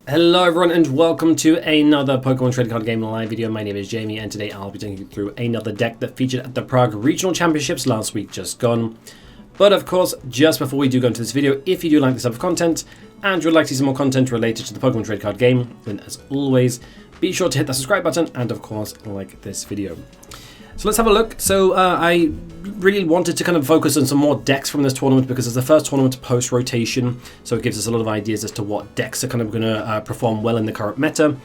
Hello everyone and welcome to another Pokemon Trading Card Game live video. My name is Jamie and today I'll be taking you through another deck that featured at the Prague Regional Championships last week just gone. But of course, just before we do go into this video, if you do like this type of content and you would like to see some more content related to the Pokemon Trading Card Game, then as always, be sure to hit that subscribe button and of course like this video. So let's have a look. So I really wanted to kind of focus on some more decks from this tournament because it's the first tournament post-rotation, so it gives us a lot of ideas as to what decks are kind of going to perform well in the current meta.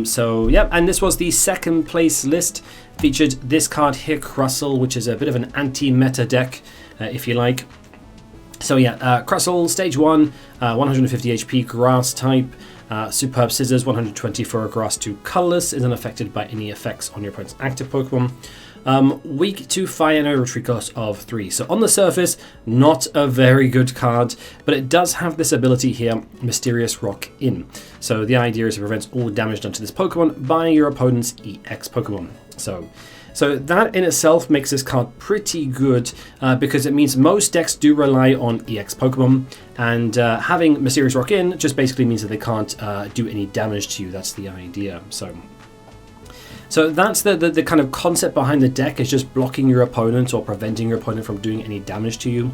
So yeah, and this was the second place list. Featured this card here, Crustle, which is a bit of an anti-meta deck, if you like. So yeah, Crustle, stage 1, 150 HP, grass type. Superb Scissors, 120 for a grass 2 colorless, isn't affected by any effects on your opponent's active Pokemon. Weak to fire, no retreat cost of 3. So on the surface, not a very good card, but it does have this ability here, Mysterious Rock In. So the idea is it prevents all damage done to this Pokemon by your opponent's EX Pokemon. So that in itself makes this card pretty good because it means most decks do rely on EX Pokemon, and having Mysterious Rock In just basically means that they can't do any damage to you. That's the idea. So that's the kind of concept behind the deck, is just blocking your opponent or preventing your opponent from doing any damage to you.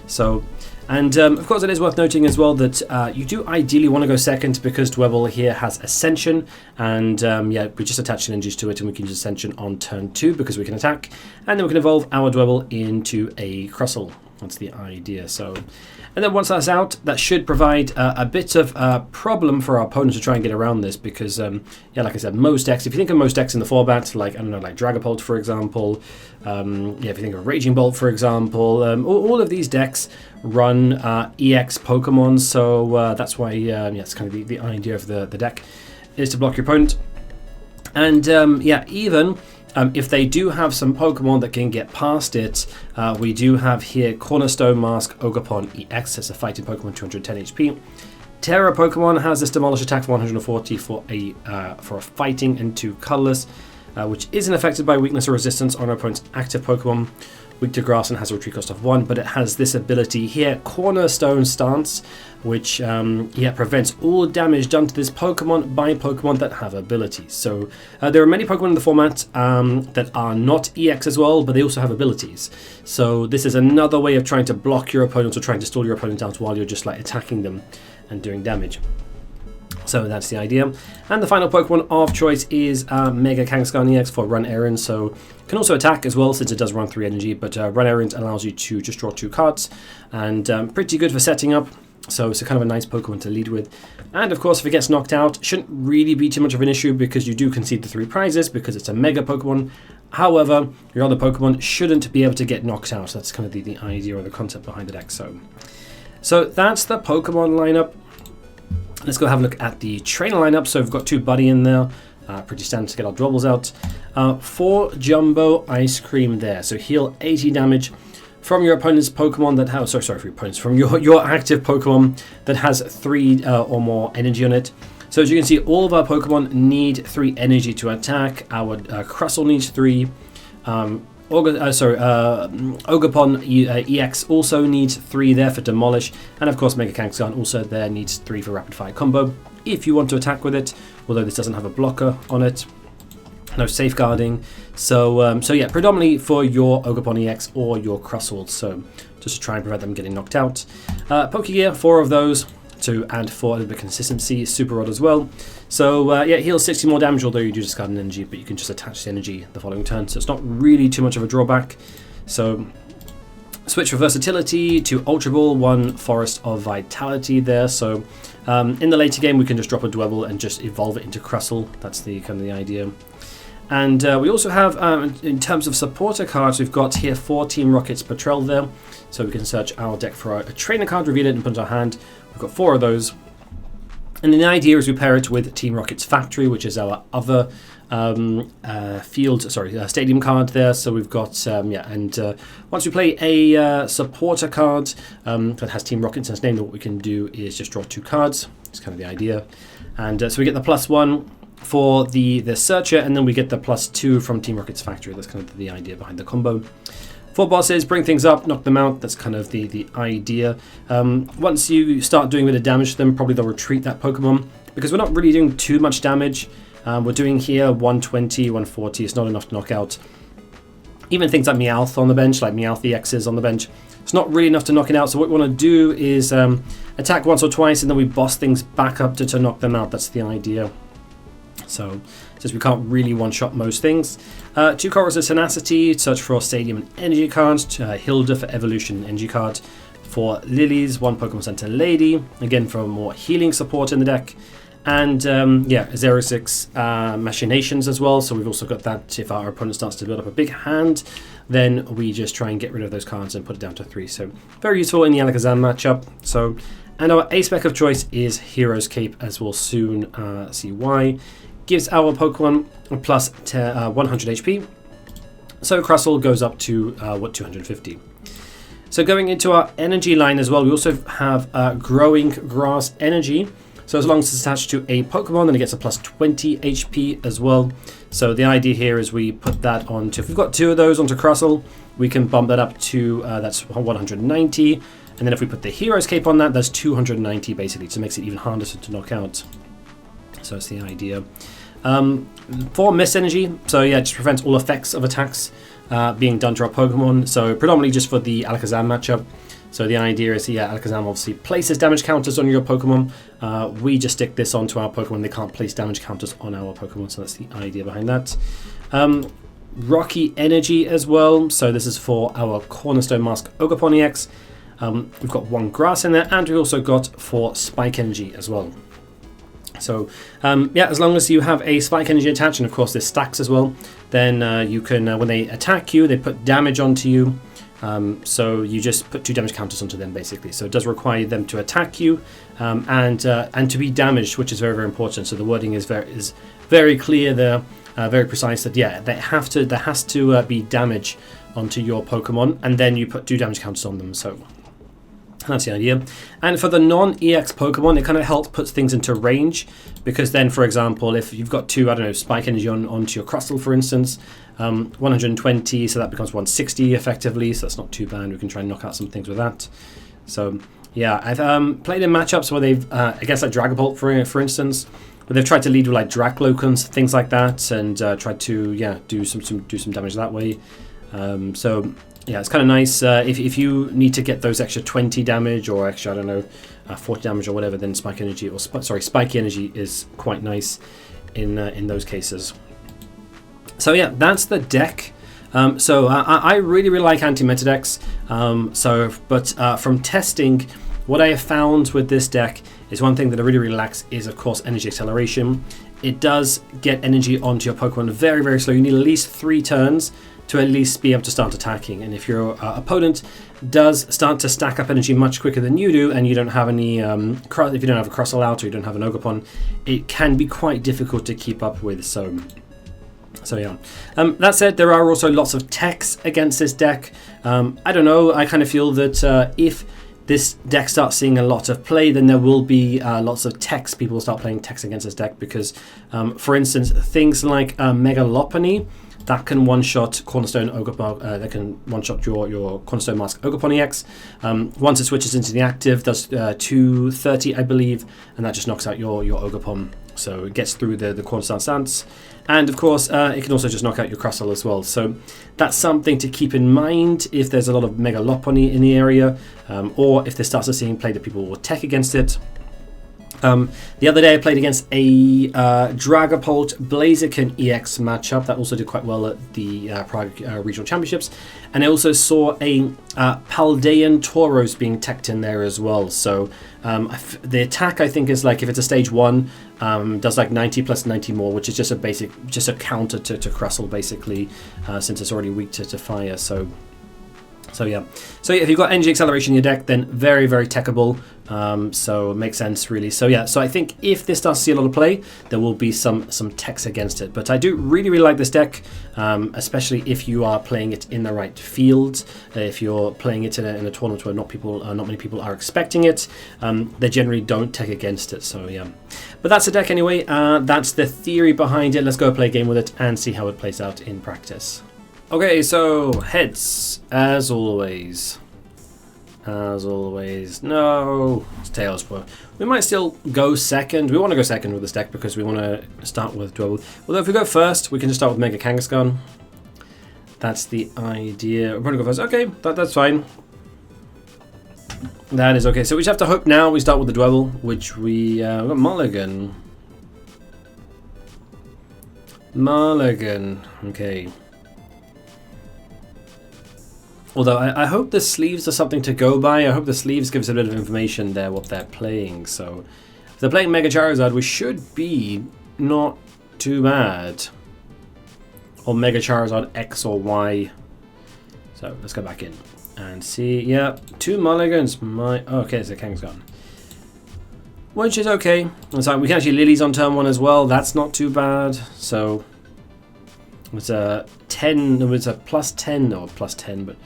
So, and of course it is worth noting as well that you do ideally want to go second because Dwebble here has Ascension, and yeah, we just attach energies to it and we can use Ascension on turn 2 because we can attack, and then we can evolve our Dwebble into a Crustle. That's the idea. So, and then once that's out, that should provide a bit of a problem for our opponents to try and get around this because, yeah, like I said, most decks, if you think of most decks in the format, like, I don't know, like Dragapult, for example, yeah, if you think of Raging Bolt, for example, all of these decks run EX Pokemon, so that's why, yeah, it's kind of the idea of the deck, is to block your opponent. And, yeah, even if they do have some Pokemon that can get past it, we do have here Cornerstone Mask Ogerpon EX. It's a fighting Pokemon, 210 HP. Terra Pokemon has this Demolish attack for 140 for a fighting and 2 colorless, which isn't affected by weakness or resistance on our opponent's active Pokemon. Weak to grass and has a retreat cost of 1, but it has this ability here, Cornerstone Stance, which yeah, prevents all damage done to this Pokemon by Pokemon that have abilities. So there are many Pokemon in the format that are not EX as well, but they also have abilities. So this is another way of trying to block your opponent or trying to stall your opponent out while you're just like attacking them and doing damage. So that's the idea. And the final Pokemon of choice is Mega Kangaskhan EX for Run Errand. So can also attack as well since it does run 3 energy, but Run Errand allows you to just draw 2 cards, and pretty good for setting up. So it's a kind of a nice Pokemon to lead with. And of course, if it gets knocked out, shouldn't really be too much of an issue because you do concede the 3 prizes because it's a Mega Pokemon. However, your other Pokemon shouldn't be able to get knocked out. That's kind of the idea or the concept behind the deck. So that's the Pokemon lineup. Let's go have a look at the trainer lineup. So we've got 2 Buddy in there, pretty standard to get our Dwebbles out. 4 Jumbo Ice Cream there, so heal 80 damage from your opponent's Pokemon that has, sorry for your opponents, from your active Pokemon that has 3 or more energy on it. So as you can see, all of our Pokemon need 3 energy to attack. Our Crustle needs 3. Ogerpon EX also needs 3 there for Demolish, and of course Mega Kangaskhan also there needs 3 for Rapid Fire combo if you want to attack with it, although this doesn't have a blocker on it, no safeguarding. So yeah, predominantly for your Ogerpon EX or your Crustle, so just to try and prevent them getting knocked out. Pokégear, 4 of those to add for a little bit of consistency. Super Rod as well. So yeah, heals 60 more damage, although you do discard an energy, but you can just attach the energy the following turn, so it's not really too much of a drawback. So switch for versatility to Ultra Ball, 1 Forest of Vitality there. So in the later game, we can just drop a Dwebble and just evolve it into Crustle. That's the kind of the idea. And we also have, in terms of supporter cards, we've got here 4 Team Rocket's Petrel there. So we can search our deck for a trainer card, reveal it, and put it in our hand. We've got 4 of those. And the idea is we pair it with Team Rocket's Factory, which is our other stadium card there. So we've got, yeah, and once we play a supporter card that has Team Rocket in its name, what we can do is just draw 2 cards. It's kind of the idea. And so we get the +1 for the Searcher, and then we get the +2 from Team Rocket's Factory. That's kind of the idea behind the combo. For bosses, bring things up, knock them out. That's kind of the idea. Once you start doing a bit of damage to them, probably they'll retreat that Pokemon, because we're not really doing too much damage. We're doing here 120, 140. It's not enough to knock out even things like Meowth on the bench, like Meowth EXs on the bench. It's not really enough to knock it out. So what we want to do is attack once or twice, and then we boss things back up to knock them out. That's the idea. So since we can't really one-shot most things. 2 Corrers of Tenacity, search for Stadium and Energy cards. Hilda for Evolution Energy card. For Lillie's, 1 Pokemon Center Lady, again for more healing support in the deck. And yeah, Xerosic's Machinations as well. So we've also got that if our opponent starts to build up a big hand, then we just try and get rid of those cards and put it down to 3. So very useful in the Alakazam matchup. So, and our ace spec of choice is Hero's Cape, as we'll soon see why. Gives our Pokemon a plus 100 HP. So Crustle goes up to 250. So going into our energy line as well, we also have Growing Grass Energy. So as long as it's attached to a Pokemon, then it gets a plus 20 HP as well. So the idea here is we put that onto, if we've got 2 of those onto Crustle, we can bump that up to, that's 190. And then if we put the Hero's Cape on that, that's 290 basically, so it makes it even harder to knock out. So that's the idea. For Mist Energy, so yeah, it just prevents all effects of attacks being done to our Pokemon. So predominantly just for the Alakazam matchup. So the idea is, yeah, Alakazam obviously places damage counters on your Pokemon. We just stick this onto our Pokemon. They can't place damage counters on our Pokemon, so that's the idea behind that. Rocky Energy as well. So this is for our Cornerstone Mask Ogerpon EX. We've got 1 Grass in there, and we've also got 4 Spike Energy as well. So yeah, as long as you have a Spike Energy attached, and of course this stacks as well, then you can, when they attack you, they put damage onto you. So you just put 2 damage counters onto them basically. So it does require them to attack you and to be damaged, which is very, very important. So the wording is very clear there, very precise. That yeah, there has to be damage onto your Pokemon, and then you put 2 damage counters on them. So that's the idea. And for the non-EX Pokemon, it kind of helps put things into range, because then, for example, if you've got 2, I don't know, Spike Energy onto your Crustle, for instance, 120, so that becomes 160 effectively, so that's not too bad. We can try and knock out some things with that. So yeah, I've played in matchups where they've, I guess like Dragapult for instance, where they've tried to lead with like Draclocons, things like that, and tried to do some damage that way. So yeah, it's kind of nice. If you need to get those extra 20 damage or extra, I don't know, 40 damage or whatever, then Spike Energy or Spiky Energy is quite nice in those cases. So yeah, that's the deck. So I really like anti-meta decks. But from testing, what I have found with this deck is one thing that I really lacks is, of course, energy acceleration. It does get energy onto your Pokemon very, very slow. You need at least 3 turns to at least be able to start attacking. And if your opponent does start to stack up energy much quicker than you do, and you don't have any, if you don't have a Crustle out or you don't have an Ogerpon, it can be quite difficult to keep up with. So yeah. That said, there are also lots of techs against this deck. I don't know, I kind of feel that if this deck starts seeing a lot of play, then there will be lots of techs. People will start playing techs against this deck because, for instance, things like Mega Lopunny, that can one-shot Cornerstone Ogerpon, that can one-shot your Cornerstone Mask Ogerpon EX. Once it switches into the active, does 230, I believe, and that just knocks out your Ogerpon. So it gets through the Cornerstone stance. And of course, it can also just knock out your Crustle as well. So that's something to keep in mind if there's a lot of Mega Lopunny in the area, or if there starts to seeing play that people will tech against it. The other day I played against a Dragapult Blaziken EX matchup that also did quite well at the Prague Regional Championships, and I also saw a Paldean Tauros being teched in there as well. So the attack, I think, is like, if it's a stage 1, does like 90 plus 90 more, which is just a counter to Crustle basically, since it's already weak to fire. So yeah, if you've got energy acceleration in your deck, then very, very techable. So it makes sense, really. So yeah, so I think if this starts to see a lot of play, there will be some techs against it. But I do really, really like this deck, especially if you are playing it in the right field. If you're playing it in a tournament where not many people are expecting it, they generally don't tech against it. So yeah, but that's the deck anyway. That's the theory behind it. Let's go play a game with it and see how it plays out in practice. Okay, so heads, as always. As always. No, it's tails. We might still go second. We want to go second with this deck because we want to start with Dwebble. Although if we go first, we can just start with Mega Kangaskhan. That's the idea. We're going to go first. Okay, that's fine. That is okay. So we just have to hope now we start with the Dwebble, which we've got Mulligan. Mulligan. Okay. Although I hope the sleeves are something to go by. I hope the sleeves gives a bit of information there what they're playing. So if they're playing Mega Charizard, we should be not too bad. Or Mega Charizard X or Y. So let's go back in and see. Yeah, 2 mulligans. Okay, it's a Kangaskhan. Which is okay. So we can actually Lillies on turn 1 as well. That's not too bad. So it's a 10. It's a +10 or +10, but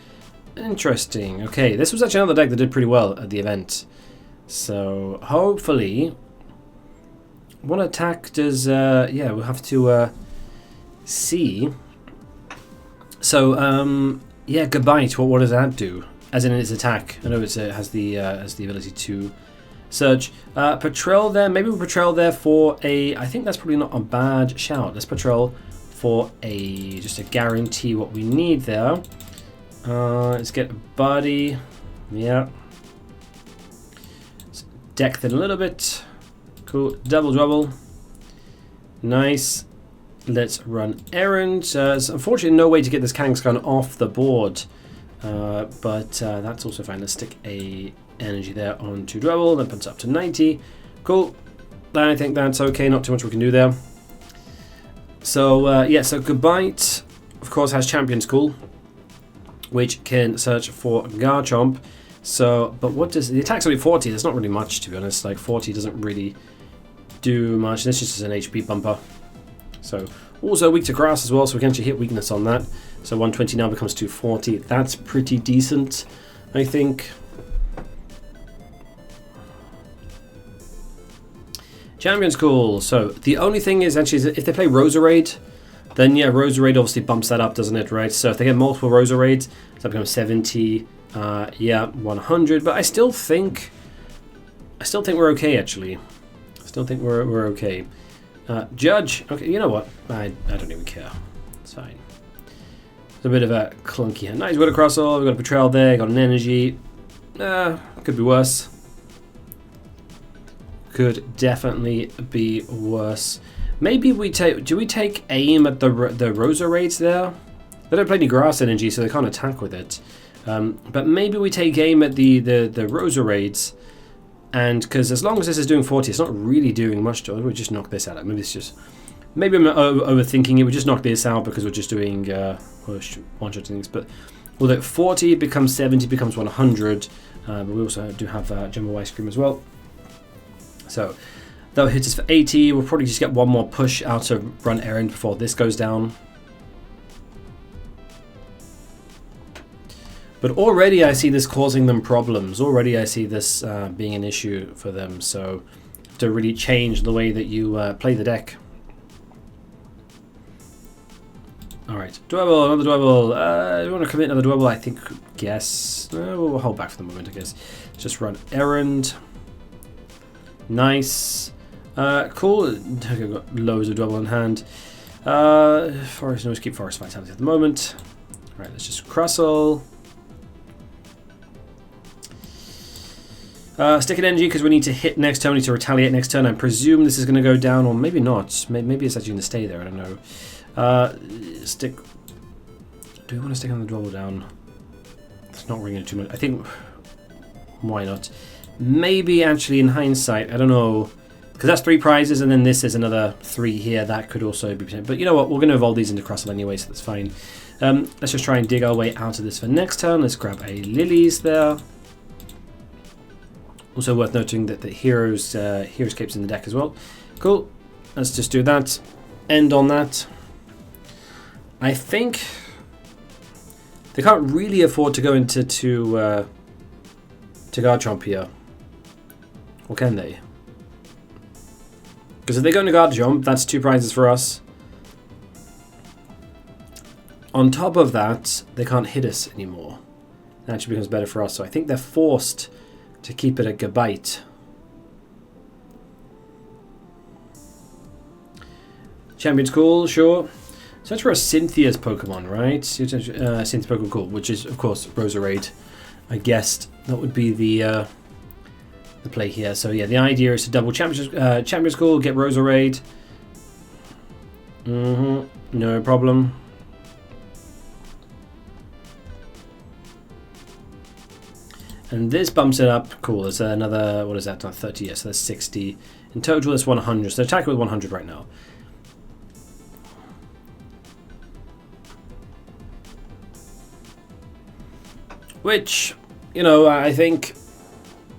interesting. Okay, this was actually another deck that did pretty well at the event. So hopefully, what attack does? Yeah, we'll have to see. So yeah, Goodbye. What does that do? As in its attack? I know it has the ability to surge. Petrel there. Maybe we'll Petrel there for a. I think that's probably not a bad shout. Let's Petrel for a just a guarantee what we need there. Let's get Buddy. Yeah. Let's deck that a little bit. Cool. Double Dwebble. Nice. Let's run errand. There's unfortunately no way to get this Kangaskhan off the board, but that's also fine. Let's stick a energy there onto Dwebble. That puts it up to 90. Cool. I think that's okay. Not too much we can do there. So yeah, so Goodbye, of course, has Champion School, which can search for Garchomp. So, but what does the attack's only 40? There's not really much, to be honest. Like 40 doesn't really do much. This is just an HP bumper. So also weak to grass as well, so we can actually hit weakness on that. So 120 now becomes 240. That's pretty decent, I think. Champion School. So the only thing is actually if they play Roserade, then yeah, Roserade obviously bumps that up, doesn't it? Right. So if they get multiple Roserades, that becomes 70. Yeah, 100. But I still think we're okay. Actually, I still think we're okay. Judge. Okay, you know what? I don't even care. It's fine. It's a bit of a clunky hand. Nice. We've got a Crustle. We've got a Petrel there. Got an energy. Could be worse. Could definitely be worse. Maybe we take. Do we take aim at the Roserades there? They don't play any grass energy, so they can't attack with it. But maybe we take aim at the Roserades, and because as long as this is doing 40, it's not really doing much to it. We'll just knock this out. Maybe it's just. Maybe I'm overthinking it. We just knock this out because we're just doing one-shot things. But although 40 becomes 70, becomes 100. But we also do have Jumbo Ice Cream as well. So that'll hit us for 80. We'll probably just get one more push out of run errand before this goes down. But already I see this causing them problems. Already I see this being an issue for them. So to really change the way that you play the deck. Alright, Dwebble, another Dwebble. You want to commit another Dwebble? I think, yes. We'll hold back for the moment, I guess. Just run errand. Nice. Cool. I've got loads of Dwebble in hand. Forest, no, let's keep Forest Vitality at the moment. Right, let's just Crustle. Stick an energy because we need to hit next turn. We need to retaliate next turn. I presume this is going to go down, or maybe not. Maybe it's actually going to stay there. I don't know. Stick. Do we want to stick on the Dwebble down? It's not ringing too much. I think. Why not? Maybe actually in hindsight, I don't know, because that's 3 prizes and then this is another 3 here. That could also be, but you know what? We're going to evolve these into Crustle anyway, so that's fine. Let's just try and dig our way out of this for next turn. Let's grab a Lillies there. Also worth noting that the Heroscape's in the deck as well. Cool. Let's just do that. End on that. I think they can't really afford to go into to Garchomp here. Or can they? Because if they go into Garchomp, that's 2 prizes for us. on top of that, they can't hit us anymore. It actually becomes better for us. So I think they're forced to keep it a Gabite. Champion's cool, sure. Search for a Cynthia's Pokemon, right? Cynthia Pokemon cool, which is, of course, Roserade. I guessed that would be the play here. So yeah, the idea is to double Champion's cool, get Roserade. No problem. And this bumps it up. Cool. There's another, what is that? 30, yes, so that's 60. In total, it's 100. So attack with 100 right now. Which, you know, I think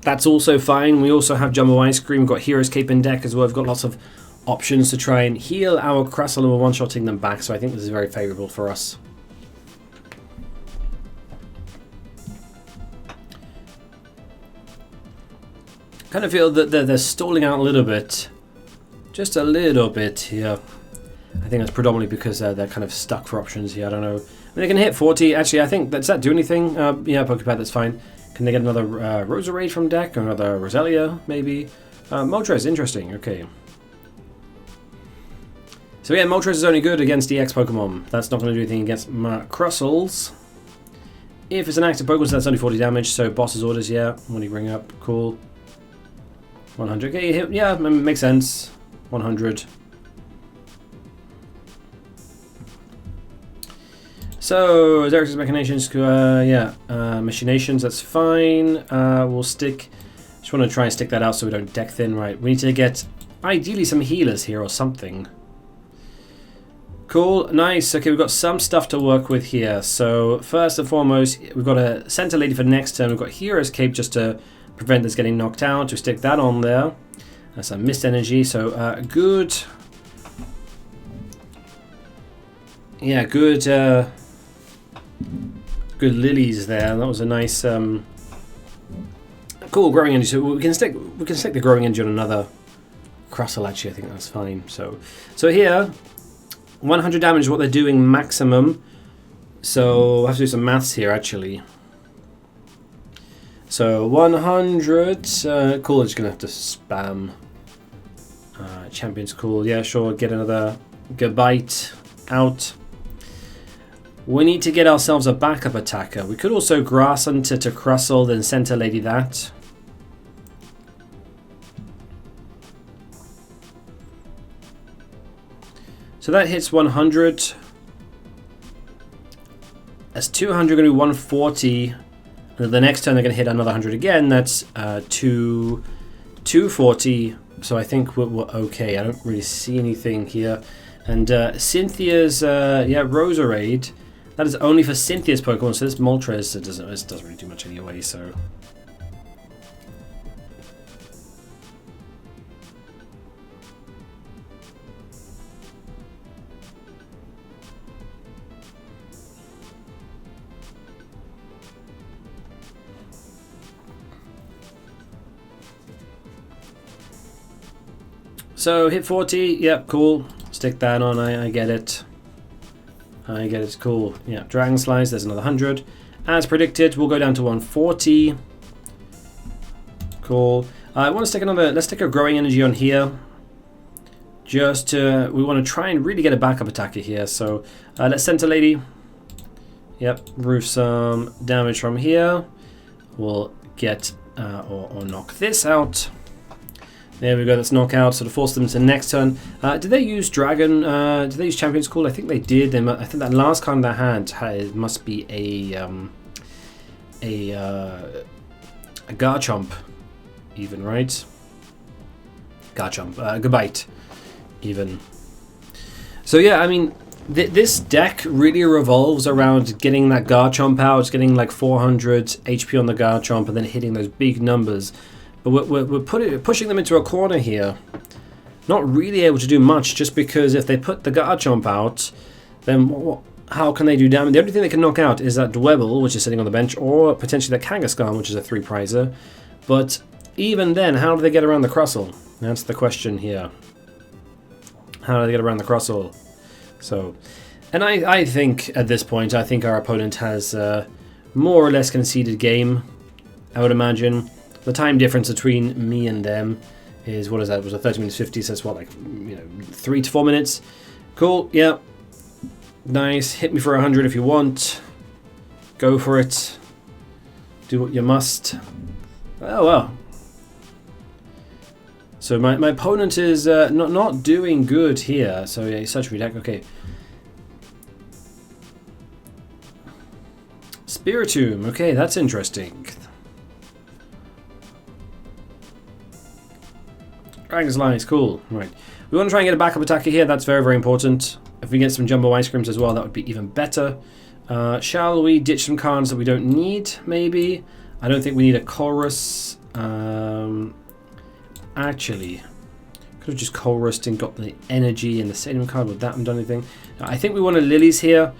that's also fine. We also have Jumbo Ice Cream. We've got Hero's Cape in deck as well. We've got lots of options to try and heal our Crustle, and we're one-shotting them back. So I think this is very favourable for us. Kind of feel that they're stalling out a little bit. Just a little bit here. I think that's predominantly because they're kind of stuck for options here. I don't know. They can hit 40. Actually, I think, does that do anything? Yeah, Pokepad, that's fine. Can they get another Roserade from deck? Or another Roselia, maybe? Moltres, interesting. Okay. So yeah, Moltres is only good against EX Pokemon. That's not going to do anything against Crustles. If it's an active Pokemon, so that's only 40 damage. So Boss's Orders, yeah. What do you bring up? Cool. 100. Okay, yeah, makes sense. 100. So, Xerosic Machinations, Machinations, that's fine. We'll stick, just want to try and stick that out so we don't deck thin, right? We need to get, ideally, some healers here or something. Cool, nice. Okay, we've got some stuff to work with here. So, first and foremost, we've got a Center Lady for next turn. We've got Hero's Cape just to prevent this getting knocked out. To stick that on there. That's a Mist Energy, so good. Yeah, good. Good Lillies there. That was a nice, cool growing energy. So we can stick the growing energy on another Crustle. Actually, I think that's fine. So here, 100 damage is what they're doing maximum. So I have to do some maths here actually. So 100. Cool. Just gonna have to spam. Champion's cool. Yeah, sure. Get another Gabite out. We need to get ourselves a backup attacker. We could also Grass Hunter to Crustle, then Center Lady that. So that hits 100. That's 200, going to be 140. And the next turn they're going to hit another 100 again. That's 240. So I think we're okay. I don't really see anything here. And Cynthia's, Roserade. That is only for Cynthia's Pokemon, so this Moltres doesn't really do much anyway, so. So hit 40, yep, cool. Stick that on, I get it. I get it, cool. Yeah, Dragon Slice, there's another 100. As predicted, we'll go down to 140. Cool. I want to stick let's stick a Growing Energy on here. We want to try and really get a backup attacker here. So let's Center Lady. Yep, roof some damage from here. We'll get, or knock this out. There we go, that's knockout, sort of force them to next turn. Did they use Dragon? Did they use Champion's Call? I think they did. I think that last card in their hand must be a Garchomp, even, right? Garchomp, Gabite, even. So yeah, I mean, this deck really revolves around getting that Garchomp out, getting like 400 HP on the Garchomp, and then hitting those big numbers. But we're pushing them into a corner here. Not really able to do much, just because if they put the Garchomp out, then how can they do damage? The only thing they can knock out is that Dwebble, which is sitting on the bench, or potentially the Kangaskhan, which is a 3-prizer. But even then, how do they get around the Crustle? That's the question here. How do they get around the Crustle? So, And I think at this point, I think our opponent has more or less conceded game, I would imagine. The time difference between me and them is, what is that? It was a 30 minutes 50, so it's what, like, 3 to 4 minutes. Cool, yeah. Nice. Hit me for 100 if you want. Go for it. Do what you must. Oh, well. So my opponent is not doing good here. So yeah, he's such a deck. Okay. Spiritomb. Okay, that's interesting. Dragon's Lies, cool. Right. We want to try and get a backup attacker here. That's very, very important. If we get some Jumbo Ice Creams as well, that would be even better. Shall we ditch some cards that we don't need, maybe? I don't think we need a Colress. Actually, could have just Colressed and got the energy and the stadium card. Would that have done anything? No, I think we want a Lillie's here,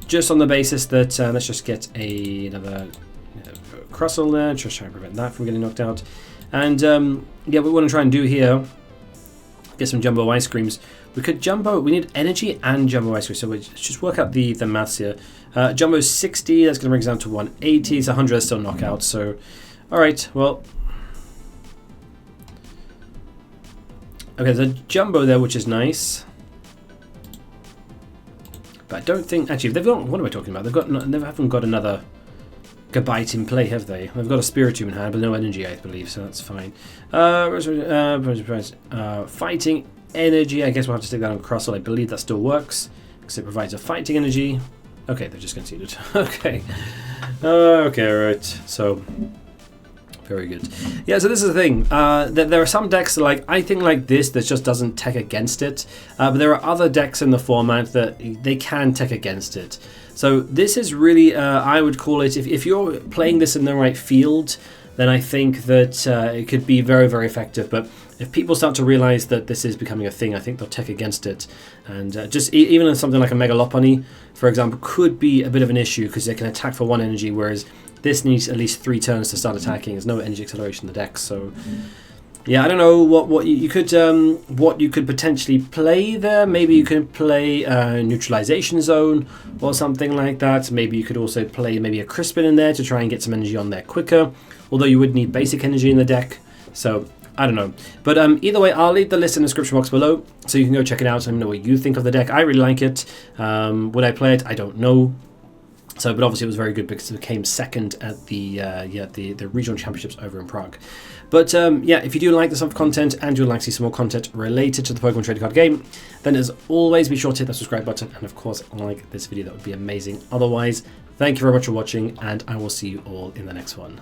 just on the basis that let's just get another Crustle there, just try and prevent that from getting knocked out. And yeah, what we want to try and do here, get some Jumbo Ice Creams. We could Jumbo, we need energy and Jumbo Ice Cream, so let's just work out the maths here. Jumbo's 60, that's going to bring us down to 180, so 100 is still knockout, so alright, well. Okay, there's a Jumbo there, which is nice. But I don't think, actually, they've got, what am I talking about? They haven't got another Gabite in play, have they? They've got a Spiritomb in hand, but no energy, I believe, so that's fine. Fighting energy, I guess we'll have to stick that on Crustle. I believe that still works, because it provides a fighting energy. Okay, they've just conceded. Okay. Okay, right. So, very good. Yeah, so this is the thing. There are some decks that, like, I think like this that just doesn't tech against it. But there are other decks in the format that they can tech against it. So this is really, I would call it, if you're playing this in the right field, then I think that it could be very, very effective. But if people start to realize that this is becoming a thing, I think they'll tech against it. And just even something like a Mega Lopunny, for example, could be a bit of an issue because they can attack for 1 energy, whereas this needs at least 3 turns to start attacking. There's no energy acceleration in the deck, so yeah, I don't know what you could potentially play there. Maybe you could play Neutralization Zone or something like that. Maybe you could also play maybe a Crispin in there to try and get some energy on there quicker. Although you would need basic energy in the deck, so I don't know. But either way, I'll leave the list in the description box below, so you can go check it out and let me know what you think of the deck. I really like it. Would I play it? I don't know. So, but obviously it was very good because it came second at the regional championships over in Prague. But yeah, if you do like this type of content and you'd like to see some more content related to the Pokemon trading card game, then as always, be sure to hit that subscribe button and of course like this video. That would be amazing. Otherwise, thank you very much for watching and I will see you all in the next one.